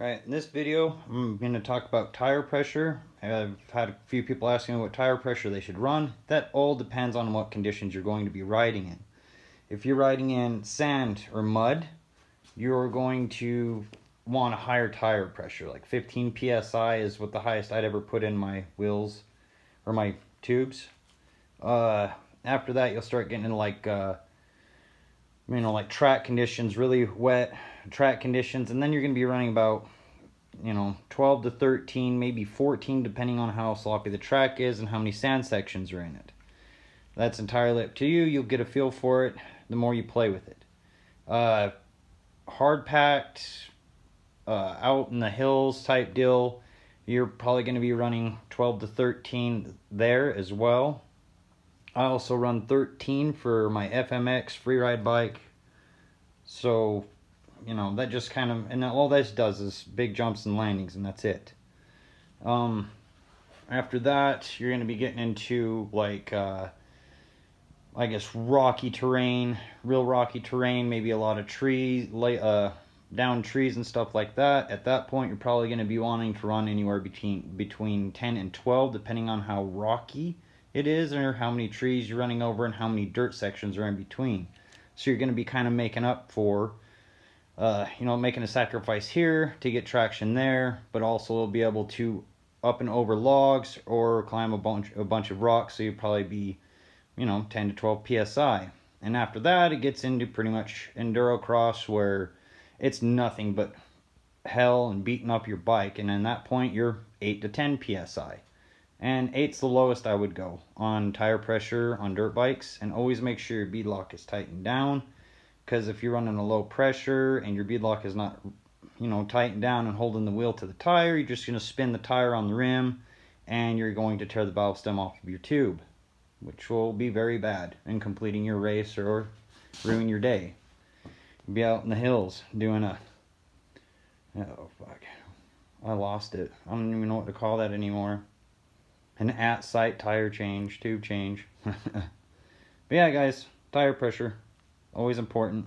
Alright, in this video I'm going to talk about tire pressure. I've had a few people asking me what tire pressure they should run. That all depends on what conditions you're going to be riding in. If you're riding in sand or mud, you're going to want a higher tire pressure. Like 15 psi is what the highest I'd ever put in my wheels or my tubes. After that you'll start getting into like like track conditions, really wet track conditions, and then you're going to be running about 12 to 13, maybe 14, depending on how sloppy the track is and how many sand sections are in it. That's entirely up to you. You'll get a feel for it the more you play with it. Hard packed, out in the hills type deal, you're probably going to be running 12 to 13 there as well. I also run 13 for my FMX freeride bike. So, that just kind of, and all this does is big jumps and landings, and that's it. After that, you're going to be getting into like, I guess, rocky terrain, real rocky terrain, maybe a lot of trees, down trees and stuff like that. At that point, you're probably going to be wanting to run anywhere between 10 and 12, depending on how rocky it is, or how many trees you're running over and how many dirt sections are in between. So you're going to be kind of making up for, making a sacrifice here to get traction there, but also be able to up and over logs or climb a bunch of rocks. So you'd probably be, 10 to 12 psi. And after that, it gets into pretty much enduro cross, where it's nothing but hell and beating up your bike. And at that point, you're 8 to 10 psi. And 8's the lowest I would go on tire pressure on dirt bikes. And always make sure your beadlock is tightened down, because if you're running a low pressure and your beadlock is not, tightened down and holding the wheel to the tire, you're just going to spin the tire on the rim and you're going to tear the valve stem off of your tube, which will be very bad in completing your race or ruin your day. You'll be out in the hills doing I lost it. I don't even know what to call that anymore. An at-site tire change, tube change. But yeah, guys, tire pressure, always important.